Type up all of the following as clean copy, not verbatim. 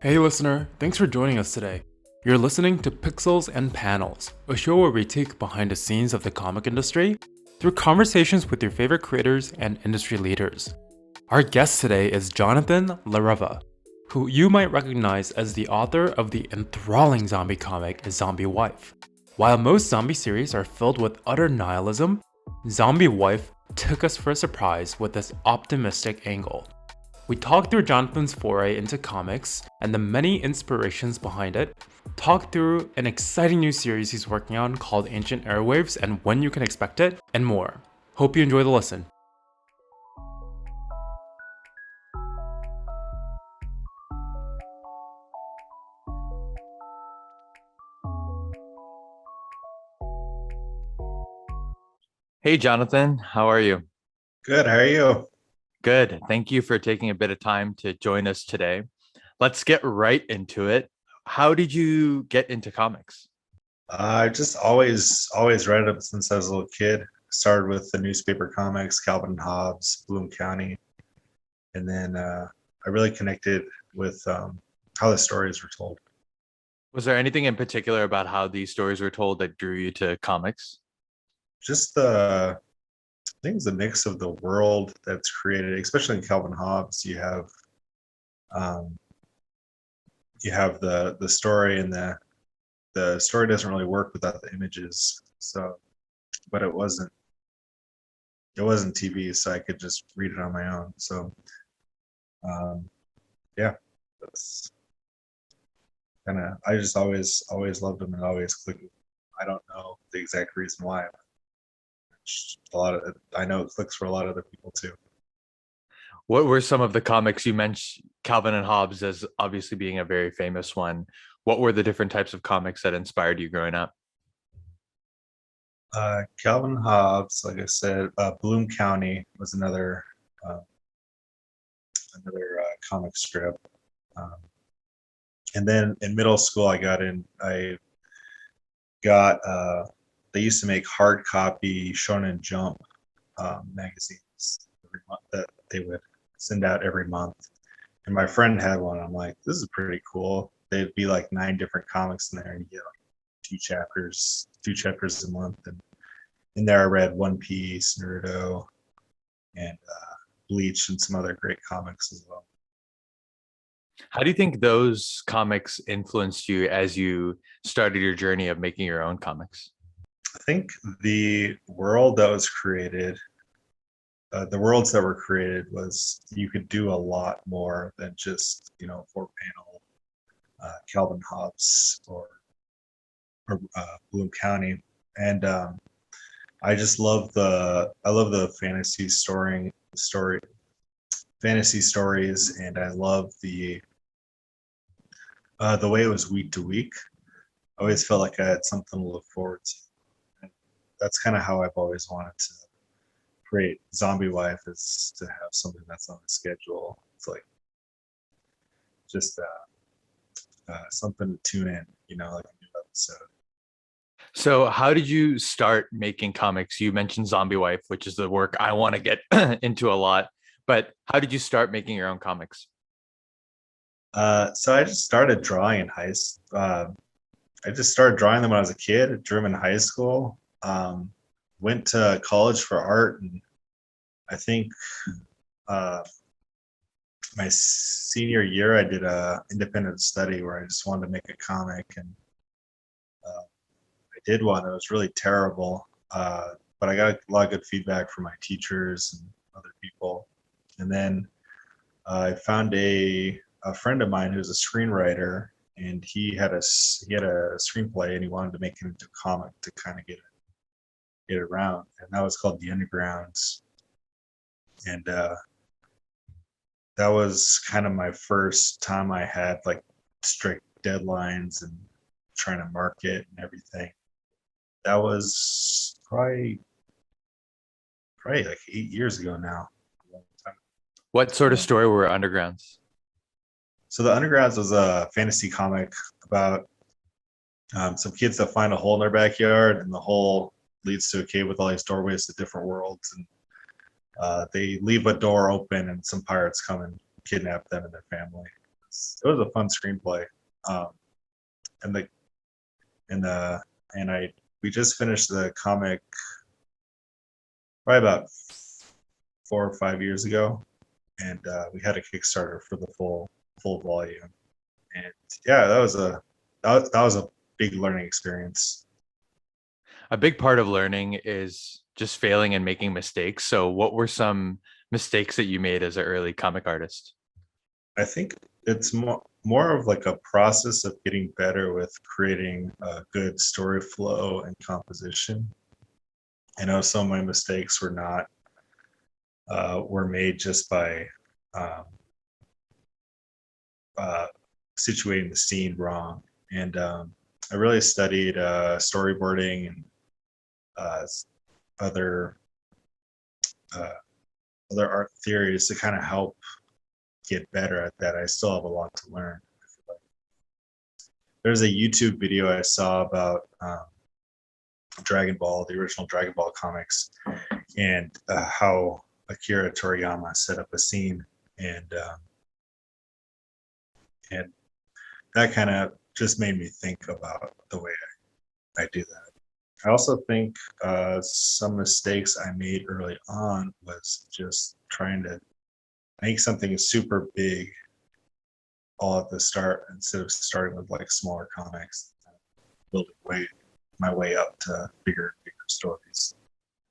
Hey listener, thanks for joining us today. You're listening to Pixels and Panels, a show where we take behind the scenes of the comic industry through conversations with your favorite creators and industry leaders. Our guest today is Jonathan Lareva, who you might recognize as the author of the enthralling zombie comic Zombie Wife. While most zombie series are filled with utter nihilism, Zombie Wife took us for a surprise with this optimistic angle. We talked through Jonathan's foray into comics and the many inspirations behind it, talked through an exciting new series he's working on called Ancient Airwaves and when you can expect it, and more. Hope you enjoy the listen. Hey, Jonathan, how are you? Good. How are you? Good. Thank you for taking a bit of time to join us today. Let's get right into it. How did you get into comics? I've just always read them since I was a little kid. Started with the newspaper comics, Calvin and Hobbes, Bloom County, and then I really connected with how the stories were told. Was there anything in particular about how these stories were told that drew you to comics? Just the things, the mix of the world that's created, especially in Calvin Hobbes. Um, you have the story, and the story doesn't really work without the images. So, but it wasn't TV, so I could just read it on my own. So um, yeah, that's kind of I just always loved them and always clicked. I don't know the exact reason why. A lot of I know it clicks for a lot of other people too. What were some of the comics you mentioned? Calvin and Hobbes as obviously being a very famous one. What were the different types of comics that inspired you growing up? Calvin Hobbes, like I said, Bloom County was uh, another comic strip. Um, and then in middle school, I got they used to make hard copy Shonen Jump magazines that they would send out every month. And my friend had one. I'm like, this is pretty cool. They'd be like 9 different comics in there, and you get like two chapters a month. And in there, I read One Piece, Naruto, and Bleach, and some other great comics as well. How do you think those comics influenced you as you started your journey of making your own comics? I think the worlds that were created was you could do a lot more than just 4 panel Calvin Hobbes or Bloom County, and I love the fantasy stories, and I love the way it was week to week. I always felt like I had something to look forward to. And that's kind of how I've always wanted to create Zombie Wife, is to have something that's on the schedule. It's like just something to tune in, like a new episode. So, how did you start making comics? You mentioned Zombie Wife, which is the work I want to get into a lot. But how did you start making your own comics? So I just started drawing in high school. I just started drawing them when I was a kid. Drew them in high school. Went to college for art, and I think uh, my senior year I did a independent study where I just wanted to make a comic, and I did one. It was really terrible, but I got a lot of good feedback from my teachers and other people. And then I found a friend of mine who's a screenwriter, and he had a screenplay, and he wanted to make it into a comic to kind of get it around, and that was called The Undergrounds. And that was kind of my first time I had like strict deadlines and trying to market and everything. That was probably like 8 years ago now. A long time. What sort of Um, story were Undergrounds? so the Undergrounds was a fantasy comic about some kids that find a hole in their backyard, and the hole leads to a cave with all these doorways to different worlds, and they leave a door open, and some pirates come and kidnap them and their family. was a fun screenplay. Um, and the and the and I we just finished the comic probably about 4 or 5 years ago, and we had a Kickstarter for the full volume. And yeah, that was a big learning experience. A big part of learning is just failing and making mistakes. So what were some mistakes that you made as an early comic artist? I think it's more of like a process of getting better with creating a good story flow and composition. I know some of my mistakes were made just by um, uh, situating the scene wrong. And I really studied storyboarding and uh, other uh, other art theories to kind of help get better at that. I still have a lot to learn. There's a YouTube video I saw about Dragon Ball, the original Dragon Ball comics, and how Akira Toriyama set up a scene, and and that kind of just made me think about the way I do that. I also think some mistakes I made early on was just trying to make something super big all at the start instead of starting with like smaller comics, building my way up to bigger and bigger stories.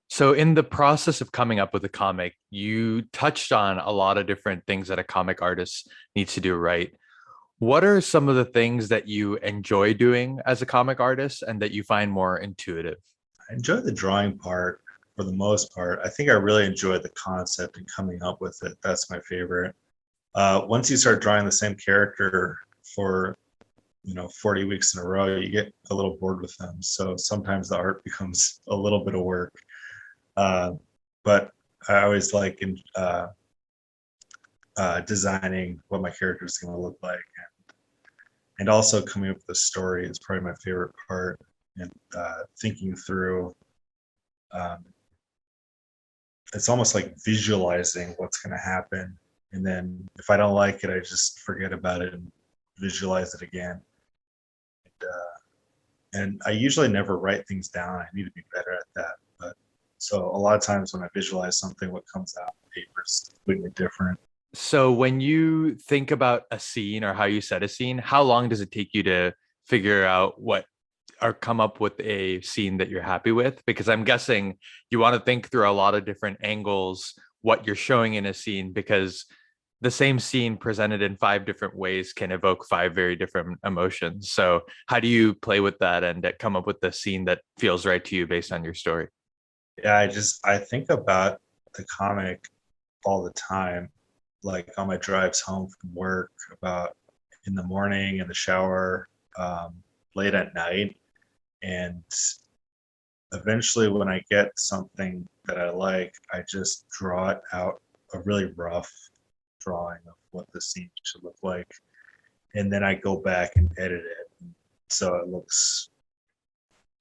So in the process of coming up with a comic, you touched on a lot of different things that a comic artist needs to do right. What are some of the things that you enjoy doing as a comic artist and that you find more intuitive? I enjoy the drawing part for the most part. I think I really enjoy the concept and coming up with it. That's my favorite. Once you start drawing the same character for 40 weeks in a row, you get a little bored with them. So sometimes the art becomes a little bit of work. But I always like designing what my character is going to look like, and also coming up with a story is probably my favorite part. And thinking through, it's almost like visualizing what's going to happen, and then if I don't like it, I just forget about it and visualize it again. And I usually never write things down. I need to be better at that. But so a lot of times when I visualize something, what comes out on paper is completely different. So when you think about a scene or how you set a scene, how long does it take you to figure out what or come up with a scene that you're happy with? Because I'm guessing you want to think through a lot of different angles, what you're showing in a scene, because the same scene presented in five different ways can evoke five very different emotions. So how do you play with that and come up with the scene that feels right to you based on your story? Yeah, I think about the comic all the time, like on my drives home from work, about in the morning, in the shower, late at night. And eventually when I get something that I like, I just draw it out, a really rough drawing of what the scene should look like. And then I go back and edit it so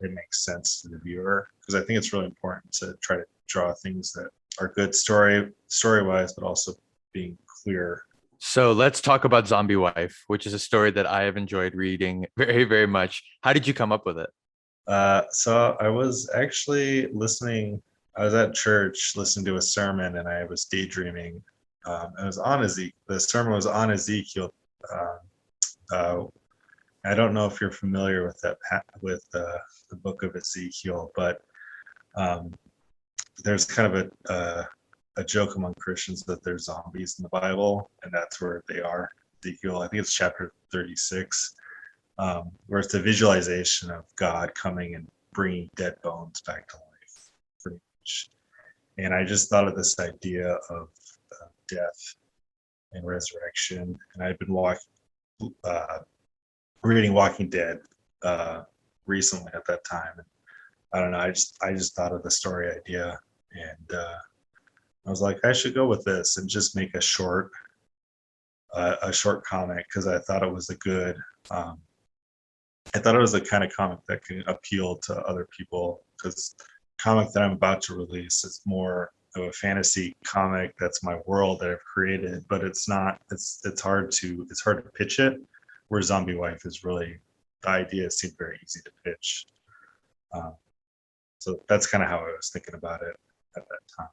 it makes sense to the viewer, because I think it's really important to try to draw things that are good story wise, but also being clear. So let's talk about Zombie Wife, which is a story that I have enjoyed reading very, very much. How did you come up with it? So I was actually listening. I was at church listening to a sermon, and I was daydreaming. It was on Ezekiel. The sermon was on Ezekiel. Um, uh, I don't know if you're familiar with the book of Ezekiel, but um, there's kind of a joke among Christians that there's zombies in the Bible, and that's where they are. Ezekiel, I think it's chapter 36, where it's a visualization of God coming and bringing dead bones back to life, pretty much. And I just thought of this idea of death and resurrection, and I'd been reading Walking Dead recently at that time. And I don't know, I just thought of the story idea, and I was like, I should go with this and just make a short comic, because I thought it was I thought it was the kind of comic that could appeal to other people, because the comic that I'm about to release is more a fantasy comic that's my world that I've created, but it's not. It's hard to pitch it. Where Zombie Wife is really, the idea seemed very easy to pitch. Um, so that's kind of how I was thinking about it at that time.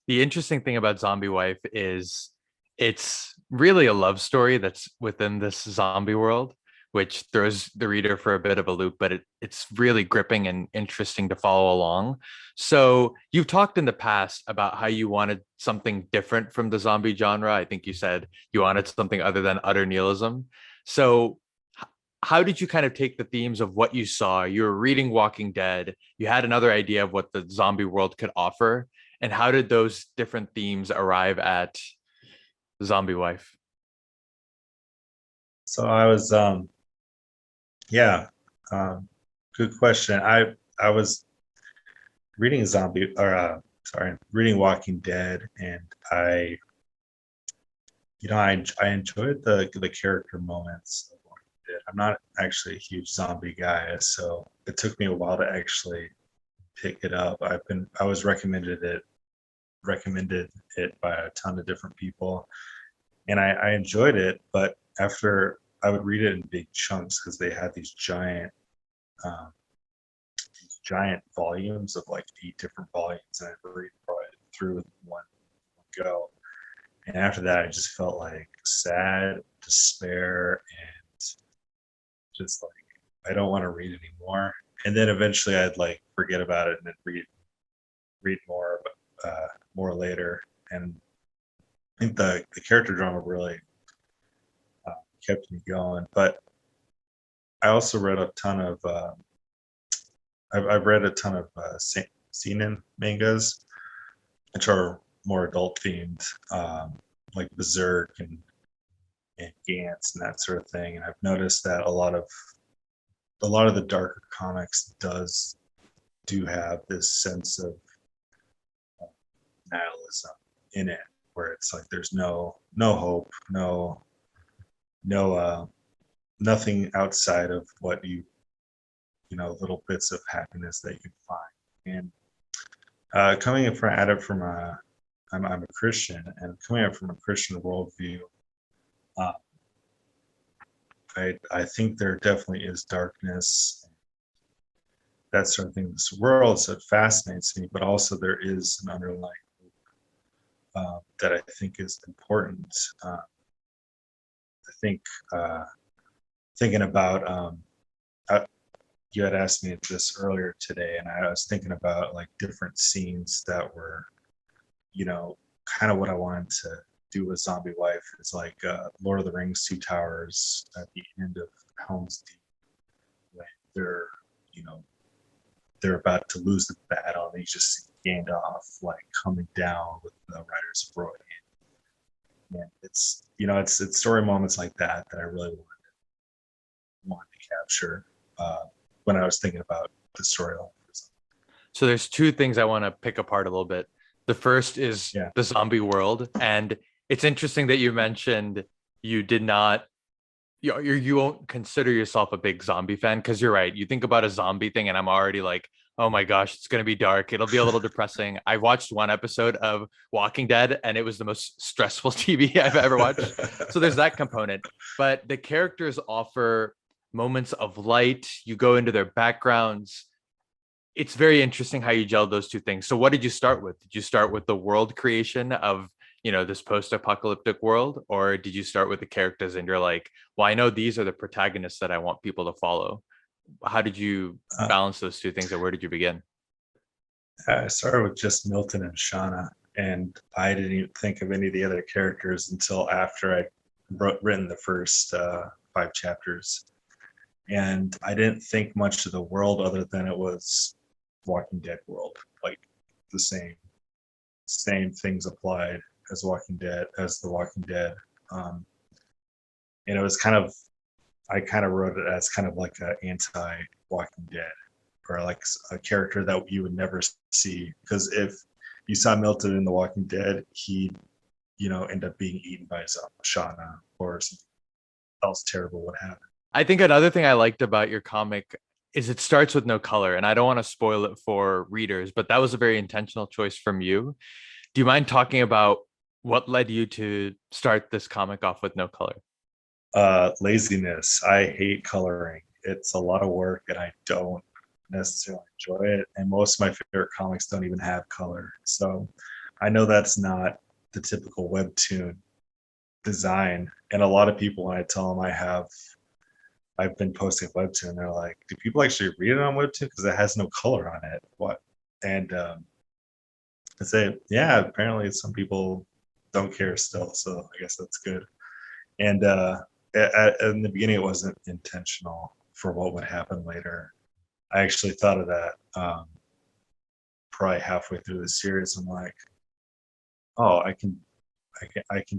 The interesting thing about Zombie Wife is it's really a love story that's within this zombie world, which throws the reader for a bit of a loop, but it's really gripping and interesting to follow along. So you've talked in the past about how you wanted something different from the zombie genre. I think you said you wanted something other than utter nihilism. So how did you kind of take the themes of what you saw? You were reading Walking Dead, you had another idea of what the zombie world could offer, and how did those different themes arrive at Zombie Wife? So I was, yeah, good question. I was reading reading Walking Dead, and I enjoyed the character moments of Walking Dead. I'm not actually a huge zombie guy, so it took me a while to actually pick it up. I was recommended it by a ton of different people, and I enjoyed it. But after I would read it in big chunks because they had um, these giant volumes of like 8 different volumes, and I'd read it through with one go. And after that, I just felt like sad, despair, and just like I don't want to read anymore. And then eventually, I'd like forget about it and then read more, more later. And I think the character drama really kept me going. But I also read a ton of I've read a ton of seinen mangas, which are more adult themed, like Berserk and Gantz and that sort of thing. And I've noticed that a lot of the darker comics do have this sense of nihilism in it, where it's like there's no hope, no nothing outside of what little bits of happiness that you can find. And coming in from at it from a I'm a Christian, and coming up from a Christian worldview, uh, I think there definitely is darkness, that sort of thing in this world. So it fascinates me, but also there is an underlying that I think is important. I think thinking about you had asked me this earlier today, and I was thinking about like different scenes that were, kind of what I wanted to do with Zombie Wife. It's like Lord of the Rings, Two Towers at the end of Helm's Deep, when they're, you know, they're about to lose the battle, and they just Gandalf like coming down with the Riders of Rohan. And it's story moments like that that I really wanted to capture when I was thinking about the storyline. So there's two things I want to pick apart a little bit. The first is Yeah. the zombie world, and it's interesting that you mentioned you did not you won't consider yourself a big zombie fan, because you're right. You think about a zombie thing, and I'm already like, oh my gosh, it's gonna be dark. It'll be a little depressing. I watched one episode of Walking Dead, and it was the most stressful TV I've ever watched. So there's that component, but the characters offer moments of light. You go into their backgrounds. It's very interesting how you gel those two things. So what did you start with? Did you start with the world creation of, this post-apocalyptic world, or did you start with the characters and you're like, well, I know these are the protagonists that I want people to follow? How did you balance those two things, and where did you begin? I started with just Milton and Shauna, and I didn't even think of any of the other characters until after I'd written the first 5 chapters. And I didn't think much of the world other than it was Walking Dead world. Like the same things applied as the Walking Dead. And it was I kind of wrote it as kind of like an anti-Walking Dead, or like a character that you would never see. Because if you saw Milton in The Walking Dead, he'd, end up being eaten by Shauna, or something else terrible would happen. I think another thing I liked about your comic is it starts with no color, and I don't want to spoil it for readers, but that was a very intentional choice from you. Do you mind talking about what led you to start this comic off with no color? Laziness. I hate coloring. It's a lot of work, and I don't necessarily enjoy it. And most of my favorite comics don't even have color. So I know that's not the typical webtoon design. And a lot of people, when I tell them I've been posting webtoon, they're like, "Do people actually read it on webtoon? Because it has no color on it." What? And I say, "Yeah, apparently some people don't care still, so I guess that's good." And in the beginning, it wasn't intentional for what would happen later. I actually thought of that probably halfway through the series. I'm like, "Oh, I can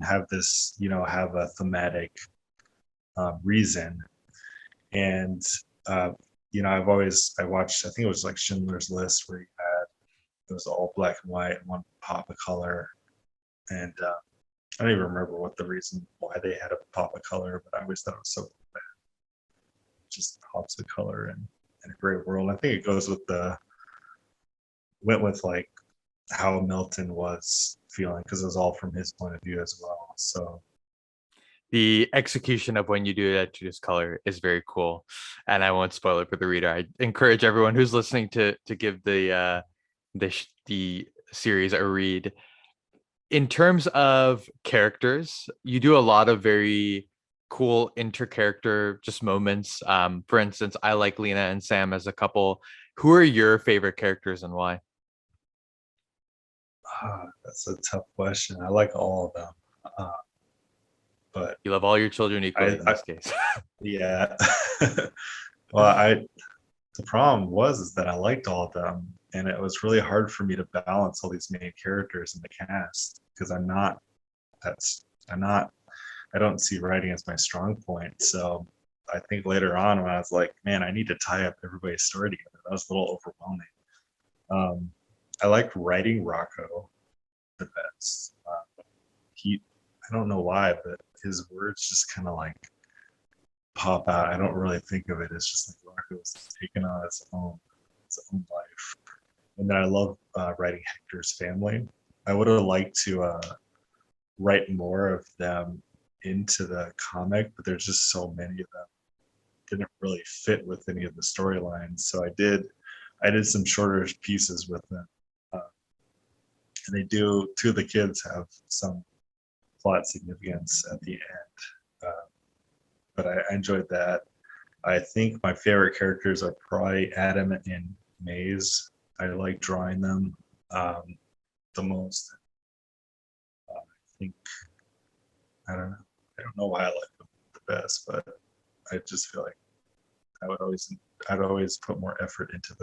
have this, have a thematic reason." And uh, I watched, I think it was like Schindler's List, where it was all black and white and one pop of color. And I don't even remember what the reason why they had a pop of color, but I always thought it was so cool that it just pops of color in a great world. I think it goes with went with like how Milton was feeling, because it was all from his point of view as well. So The execution of when you do that to this color is very cool, and I won't spoil it for the reader. I encourage everyone who's listening to give the series a read. In terms of characters, you do a lot of very cool inter-character just moments. For instance, I like Lena and Sam as a couple. Who are your favorite characters and why? that's a tough question. I like all of them, but You love all your children equally in I this case. yeah. Well, I the problem was is that I liked all of them, and it was really hard for me to balance all these main characters in the cast, because that's I'm not I don't see writing as my strong point. So I think later on, when I was like, man, I need to tie up everybody's story together, that was a little overwhelming. Um, I liked writing Rocco the best. He I don't know why, but his words just kind of like pop out. I don't really think of it as just like Rocco's taking on its own life. And then I love writing Hector's family. I would have liked to write more of them into the comic, but there's just so many of them didn't really fit with any of the storylines. So I did some shorter pieces with them, uh, and they do. Two of the kids have some plot significance at the end, but I enjoyed that. I think my favorite characters are probably Adam and Maze. I like drawing them the most. I think I don't know why I like them the best, but I just feel like I would always I'd always put more effort into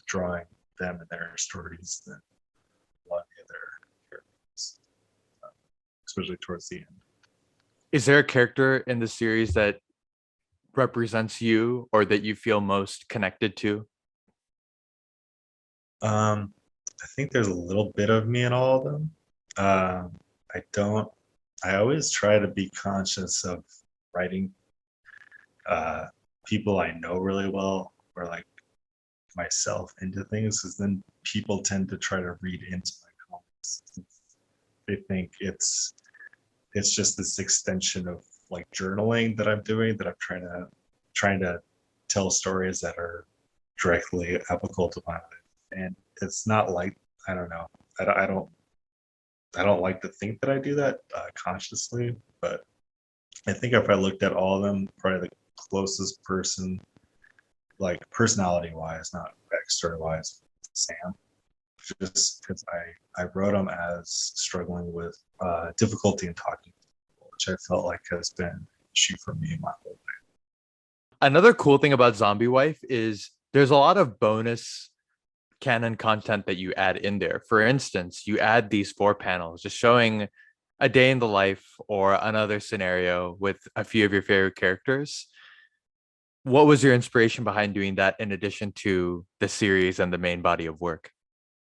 drawing them and their stories than a lot of the other characters, uh, especially towards the end. Is there a character in the series that represents you or that you feel most connected to? Um, I think there's a little bit of me in all of them. I don't. I always try to be conscious of writing people I know really well, or like myself, into things, because then people tend to try to read into my comics. They think it's just this extension of like journaling that I'm doing, that I'm trying to tell stories that are directly applicable to my life. And it's not like, I don't know. I don't like to think that I do that consciously, but I think if I looked at all of them, probably the closest person, like personality wise, not backstory wise, Sam. Just because I wrote him as struggling with difficulty in talking to people, which I felt like has been an issue for me my whole life. Another cool thing about Zombie Wife is there's a lot of bonus canon content that you add in there. For instance, you add these 4 panels just showing a day in the life or another scenario with a few of your favorite characters. What was your inspiration behind doing that in addition to the series and the main body of work?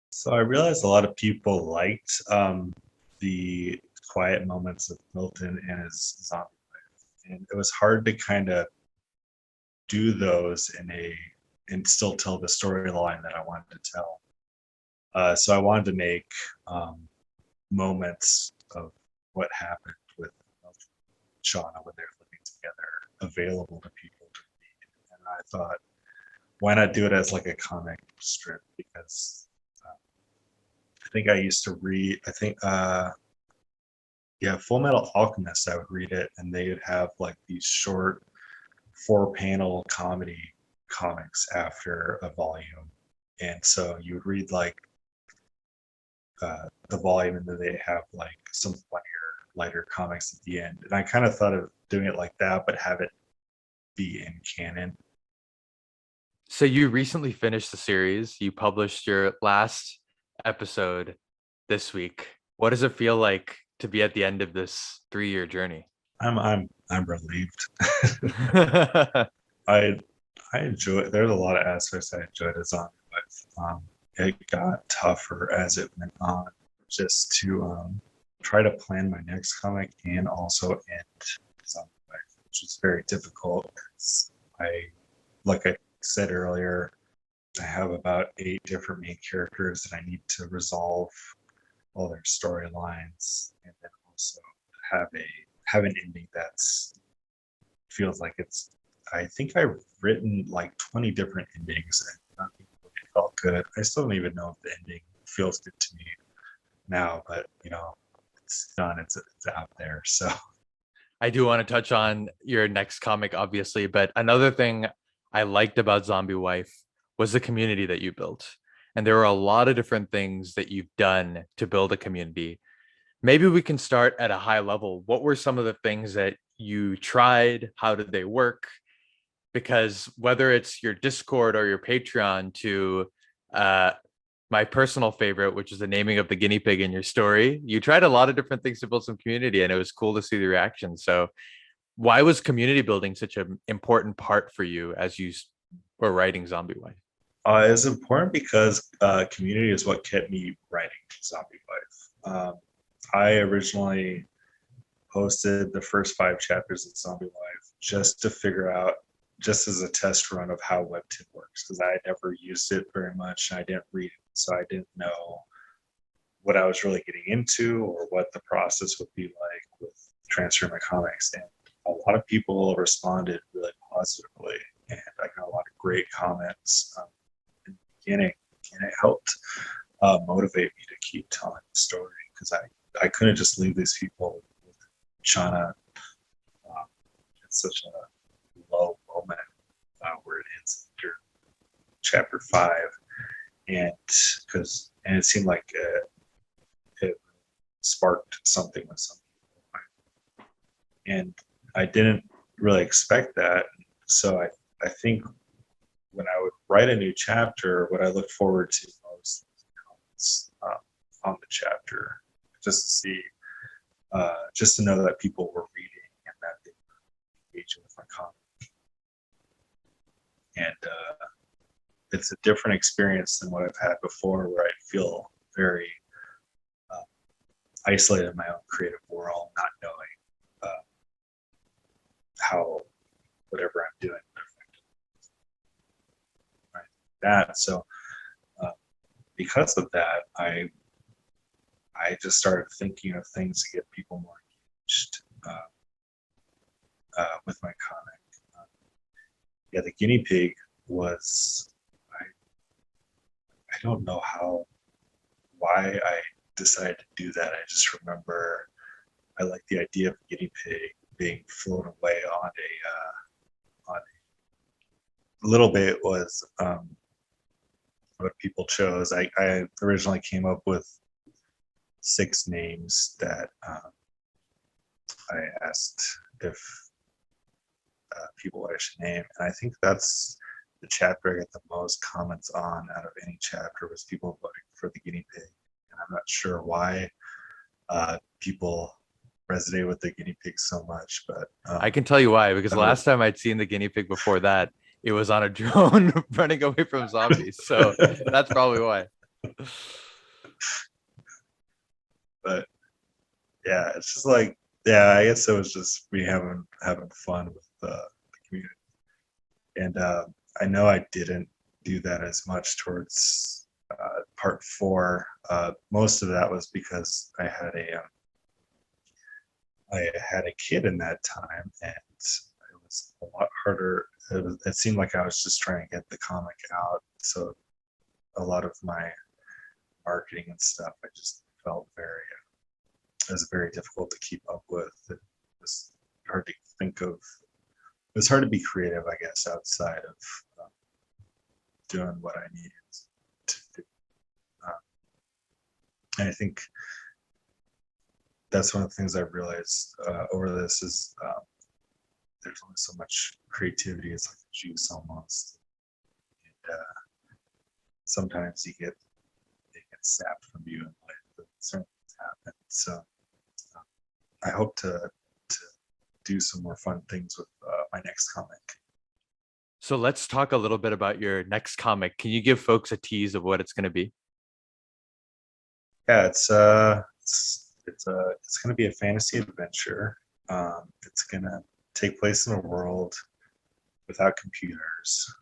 So I realized a lot of people liked the quiet moments of Milton and his zombie life, and it was hard to kind of do those and still tell the storyline that I wanted to tell. So I wanted to make moments of what happened with Shauna when they're living together available to people to read. And I thought, why not do it as like a comic strip? Because I think I used to read, Full Metal Alchemist, I would read it, and they would have like these short 4-panel comedy comics after a volume. And so you would read like the volume, and then they have like some funnier, lighter comics at the end. And I kind of thought of doing it like that, but have it be in canon. So you recently finished the series. You published your last episode this week. What does it feel like to be at the end of this 3-year journey? I'm relieved. I enjoy it. There's a lot of aspects I enjoyed as on, but it got tougher as it went on, just to try to plan my next comic and also end Zombie Life, which was very difficult. Like I said earlier, I have about 8 different main characters that I need to resolve all their storylines, and then also have an ending that's feels like it's. I think I've written like 20 different endings, and nothing really felt good. I still don't even know if the ending feels good to me now, but it's done. It's out there. So I do want to touch on your next comic, obviously, but another thing I liked about Zombie Wife was the community that you built. And there are a lot of different things that you've done to build a community. Maybe we can start at a high level. What were some of the things that you tried? How did they work? Because whether it's your Discord or your Patreon to uh, my personal favorite, which is the naming of the guinea pig in your story, you tried a lot of different things to build some community, and it was cool to see the reaction. So why was community building such an important part for you as you were writing Zombie Wife? it's important because community is what kept me writing Zombie Life. I originally posted the first 5 chapters of Zombie Life just to figure out, just as a test run of how Webtoon works, because I had never used it very much and I didn't read it, so I didn't know what I was really getting into or what the process would be like with transferring my comics. And a lot of people responded really positively, and I got a lot of great comments in the beginning, and it helped motivate me to keep telling the story, because I couldn't just leave these people with Shauna at such a low moment where it ends after chapter 5, and it seemed like it sparked something with some people, and I didn't really expect that. So I think when I would write a new chapter, what I look forward to most was comments on the chapter, just to see, just to know that people were reading and that they were engaging with my comic. And it's a different experience than what I've had before, where I feel very isolated in my own creative world, not knowing how whatever I'm doing would affect that. So because of that, I just started thinking of things to get people more engaged with my comic. The guinea pig was, I don't know why I decided to do that. I just remember I like the idea of a guinea pig being flown away on a little bit was what people chose. I originally came up with 6 names that I asked if people what I should name, and I think that's the chapter I got the most comments on out of any chapter, was people voting for the guinea pig. And I'm not sure why people resonate with the guinea pig so much, but I can tell you why, because last time I'd seen the guinea pig before that, it was on a drone running away from zombies. So that's probably why. But yeah, it's just like, yeah, I guess it was just me having fun with the community. And I know I didn't do that as much towards part 4. Most of that was because I had a kid in that time, and it was a lot harder. It seemed like I was just trying to get the comic out, so a lot of my marketing and stuff, I just felt it was very difficult to keep up with. It was hard to think of. It was hard to be creative, I guess, outside of doing what I needed to do. And I think that's one of the things I've realized over this is there's only so much creativity. It's like a juice almost. And sometimes it gets sapped from you in life, but certain things happen. So I hope to do some more fun things with my next comic. So let's talk a little bit about your next comic. Can you give folks a tease of what it's going to be? Yeah, it's going to be a fantasy adventure. It's going to take place in a world without computers.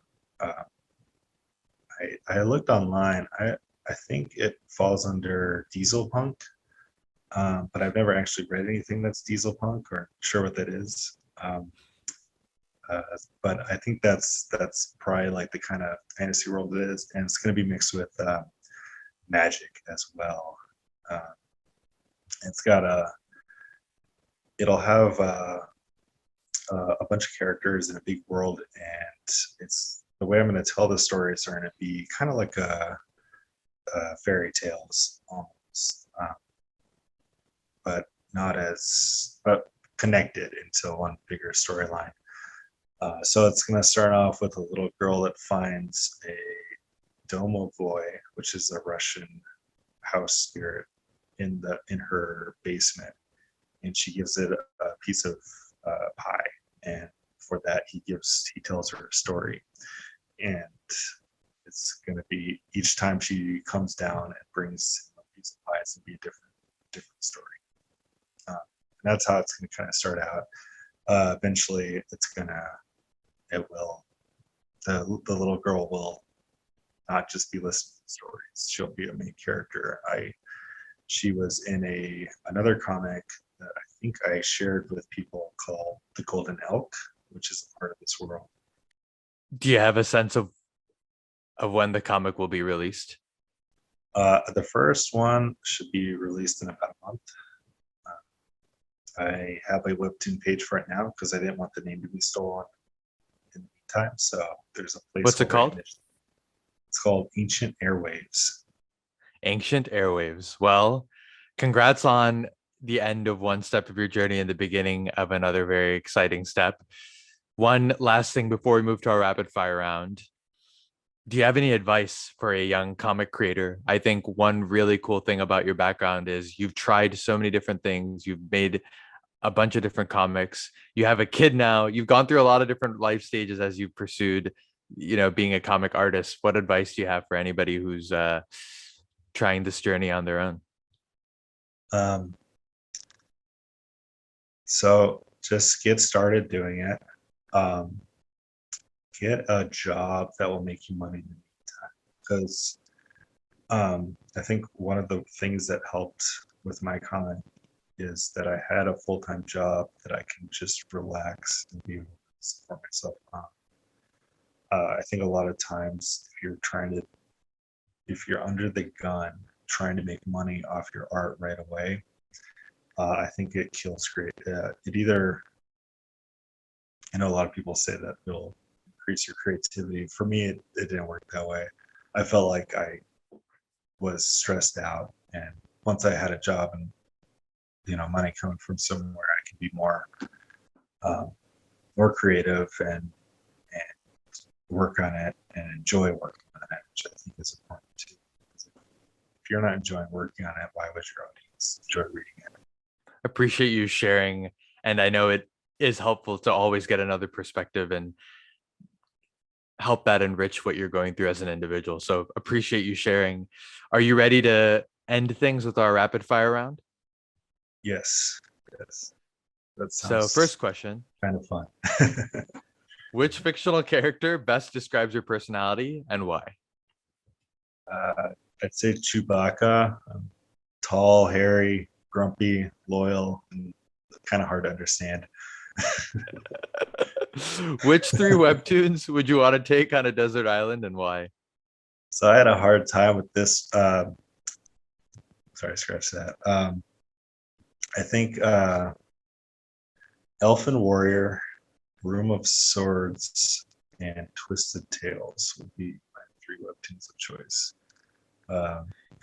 I looked online. I think it falls under diesel punk, but I've never actually read anything that's diesel punk or sure what that is. But I think that's probably like the kind of fantasy world it is, and it's going to be mixed with magic as well. It's got it'll have a bunch of characters in a big world, and it's the way I'm going to tell the stories are going to be kind of like a fairy tales almost, but not as but connected into one bigger storyline. So it's going to start off with a little girl that finds a domovoi, which is a Russian house spirit, in her basement, and she gives it a piece of pie, and for that he tells her a story, and it's going to be each time she comes down and brings a piece of pie, it's going to be a different story. And that's how it's going to kind of start out. Eventually, the little girl will not just be listening to stories. She'll be a main character. She was in another comic that I think I shared with people called The Golden Elk, which is a part of this world. Do you have a sense of when the comic will be released? The first one should be released in about a month. I have a webtoon page for it now because I didn't want the name to be stolen in the meantime. So there's a place. What's it called? It's called Ancient Airwaves. Ancient Airwaves. Well, congrats on the end of one step of your journey and the beginning of another very exciting step. One last thing before we move to our rapid fire round. Do you have any advice for a young comic creator? I think one really cool thing about your background is you've tried so many different things. You've made a bunch of different comics. You have a kid now. You've gone through a lot of different life stages as you've pursued, being a comic artist. What advice do you have for anybody who's trying this journey on their own? So just get started doing it. Get a job that will make you money in the meantime, because I think one of the things that helped with my comic is that I had a full-time job that I can just relax and be able to support myself on. I think a lot of times if you're under the gun trying to make money off your art right away, I think it kills I know a lot of people say that it'll increase your creativity. For me, it didn't work that way. I felt like I was stressed out, and once I had a job and money coming from somewhere, I can be more creative and work on it and enjoy working on it, which I think is important too. If you're not enjoying working on it, why would your audience enjoy reading it? Appreciate you sharing, and I know it is helpful to always get another perspective and help that enrich what you're going through as an individual. So appreciate you sharing. Are you ready to end things with our rapid fire round? Yes. That So sounds first question. kind of fun. Which fictional character best describes your personality and why? I'd say Chewbacca. Tall, hairy, grumpy, loyal, and kind of hard to understand. Which three webtoons would you want to take on a desert island and why? So I had a hard time with this. Sorry, scratch that. I think Elfin Warrior, Room of Swords, and Twisted Tales would be my three webtoons of choice.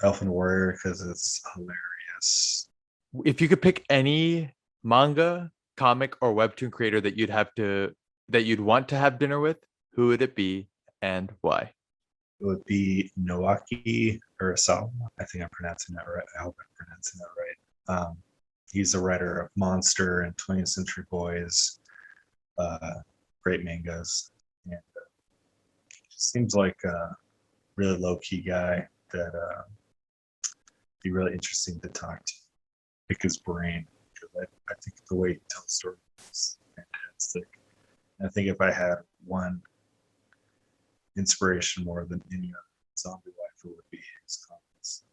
Elfin Warrior because it's hilarious. If you could pick any manga, comic, or webtoon creator that you'd want to have dinner with, who would it be and why? It would be Naoki Urasawa. I think I'm pronouncing that right. I hope I'm pronouncing that right. He's the writer of Monster and 20th Century Boys, great mangas, and just seems like a really low-key guy that be really interesting to talk to. Pick his brain, because I think the way he tells stories is fantastic. And I think if I had one inspiration more than any other zombie life, it would be his comics.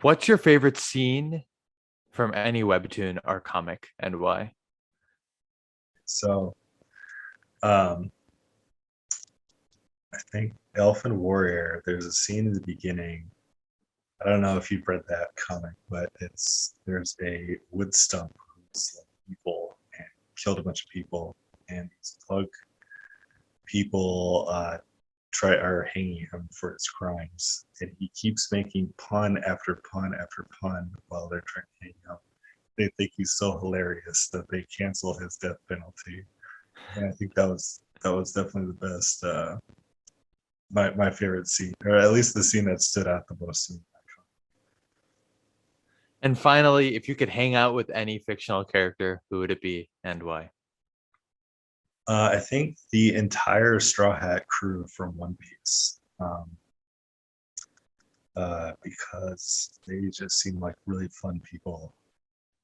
What's your favorite scene from any webtoon or comic and why? So, I think Elfin Warrior, there's a scene in the beginning. I don't know if you've read that comic, but there's a wood stump who's like evil and killed a bunch of people, and these pug people are hanging him for his crimes, and he keeps making pun after pun after pun while they're trying to hang him. They think he's so hilarious that they cancel his death penalty, and I think that was definitely the best. My favorite scene, or at least the scene that stood out the most to me. And finally, if you could hang out with any fictional character, who would it be and why? I think the entire Straw Hat crew from One Piece, because they just seem like really fun people.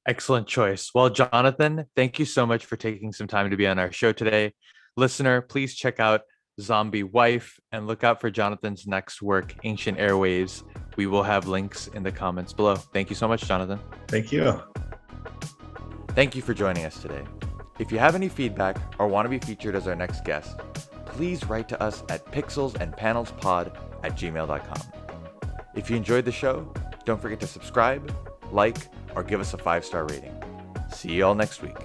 Excellent choice. Well, Jonathan, thank you so much for taking some time to be on our show today. Listener, please check out Zombie Wife and look out for Jonathan's next work, Ancient Airwaves. We will have links in the comments below. Thank you so much, Jonathan. Thank you. Thank you for joining us today. If you have any feedback or want to be featured as our next guest, please write to us at pixelsandpanelspod@gmail.com. If you enjoyed the show, don't forget to subscribe, like, or give us a 5-star rating. See you all next week.